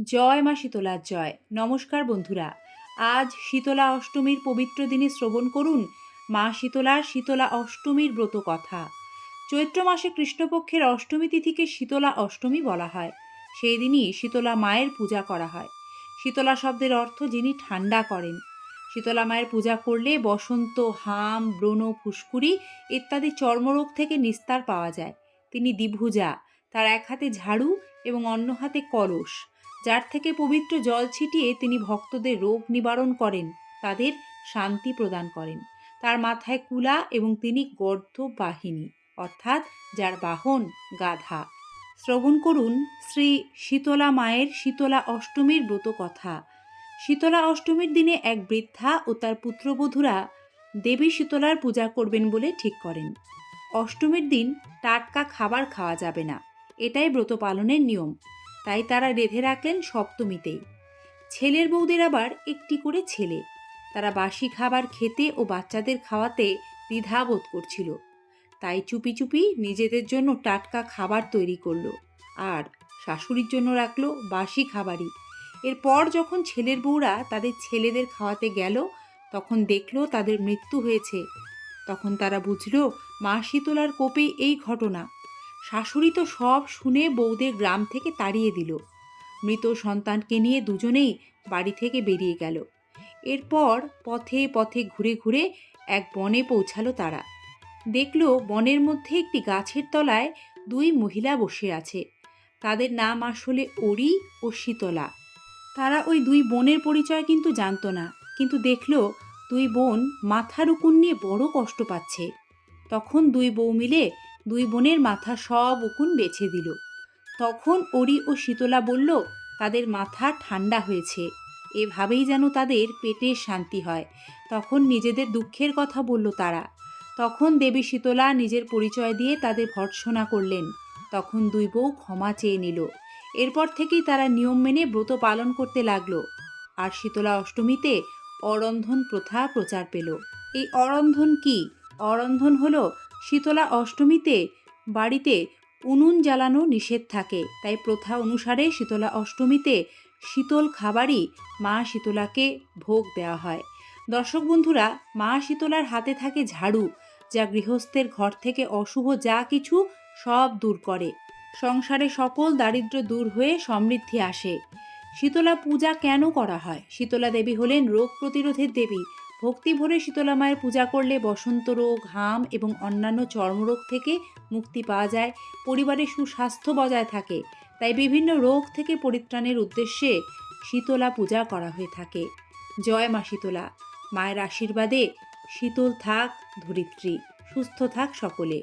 জয় মা শীতলার জয়। নমস্কার বন্ধুরা, আজ শীতলা অষ্টমীর পবিত্র দিনে শ্রবণ করুন মা শীতলার শীতলা অষ্টমীর ব্রত কথা। চৈত্র মাসে কৃষ্ণপক্ষের অষ্টমী তিথিকে শীতলা অষ্টমী বলা হয়। সেই দিনই শীতলা মায়ের পূজা করা হয়। শীতলা শব্দের অর্থ যিনি ঠান্ডা করেন। শীতলা মায়ের পূজা করলে বসন্ত, হাম, ব্রণ, ফুসকুড়ি ইত্যাদি চর্মরোগ থেকে নিস্তার পাওয়া যায়। তিনি দ্বিভুজা, তার এক হাতে ঝাড়ু এবং অন্য হাতে কলস, যার থেকে পবিত্র জল ছিটিয়ে তিনি ভক্তদের রোগ নিবারণ করেন, তাদের শান্তি প্রদান করেন। তার মাথায় কুলা এবং তিনি গর্ধবাহিনী, অর্থাৎ যার বাহন গাধা। শ্রবণ করুন শ্রী শীতলা মায়ের শীতলা অষ্টমীর ব্রত কথা। শীতলা অষ্টমীর দিনে এক বৃদ্ধা ও তার পুত্রবধূরা দেবী শীতলার পূজা করবেন বলে ঠিক করেন। অষ্টমীর দিন টাটকা খাবার খাওয়া যাবে না, এটাই ব্রত পালনের নিয়ম। তাই তারা রেঁধে রাখলেন সপ্তমীতেই। ছেলের বউদের আবার একটি করে ছেলে। তারা বাসি খাবার খেতে ও বাচ্চাদের খাওয়াতে দ্বিধাবোধ করছিল। তাই চুপি চুপি নিজেদের জন্য টাটকা খাবার তৈরি করলো, আর শাশুড়ির জন্য রাখলো বাসি খাবারই। এরপর যখন ছেলের বউরা তাদের ছেলেদের খাওয়াতে গেল, তখন দেখলো তাদের মৃত্যু হয়েছে। তখন তারা বুঝলো মা শীতলার কোপেই এই ঘটনা। শাশুড়ি তো সব শুনে বউদের গ্রাম থেকে তাড়িয়ে দিল। মৃত সন্তানকে নিয়ে দুজনেই বাড়ি থেকে বেরিয়ে গেল। এরপর পথে পথে ঘুরে ঘুরে এক বনে পৌঁছালো তারা। দেখল বনের মধ্যে একটি গাছের তলায় দুই মহিলা বসে আছে। তাদের নাম আসলে অরি ও শীতলা। তারা ওই দুই বোনের পরিচয় কিন্তু জানতো না, কিন্তু দেখল দুই বোন মাথার উকুন নিয়ে বড় কষ্ট পাচ্ছে। তখন দুই বউ মিলে দুই বোনের মাথা সব উকুন বেছে দিল। তখন অরি ও শীতলা বলল তাদের মাথা ঠান্ডা হয়েছে, এভাবেই যেন তাদের পেটের শান্তি হয়। তখন নিজেদের দুঃখের কথা বলল তারা। তখন দেবী শীতলা নিজের পরিচয় দিয়ে তাদের ভর্ৎসনা করলেন। তখন দুই বউ ক্ষমা চেয়ে নিল। এরপর থেকেই তারা নিয়ম মেনে ব্রত পালন করতে লাগলো। আর শীতলা অষ্টমীতে অরন্ধন প্রথা প্রচার পেল। এই অরন্ধন কি? অরন্ধন হলো শীতলা অষ্টমীতে বাড়িতে উনুন জ্বালানো নিষেধ থাকে, তাই প্রথা অনুসারে শীতলা অষ্টমীতে শীতল খাবারই মা শীতলাকে ভোগ দেওয়া হয়। দর্শক বন্ধুরা, মা শীতলার হাতে থাকে ঝাড়ু, যা গৃহস্থের ঘর থেকে অশুভ যা কিছু সব দূর করে। সংসারে সকল দারিদ্র্য দূর হয়ে সমৃদ্ধি আসে। শীতলা পূজা কেন করা হয়? শীতলা দেবী হলেন রোগ প্রতিরোধের দেবী। ভক্তি ভরে শীতলা মায়ের পূজা করলে বসন্ত রোগ, হাম এবং অন্যান্য চর্মরোগ থেকে মুক্তি পাওয়া যায়, পরিবারে সুস্বাস্থ্য বজায় থাকে। তাই বিভিন্ন রোগ থেকে পরিত্রাণের উদ্দেশ্যে শীতলা পূজা করা হয়ে থাকে। জয় মা শীতলা। মায়ের আশীর্বাদে শীতল থাক ধরিত্রী, সুস্থ থাক সকলে।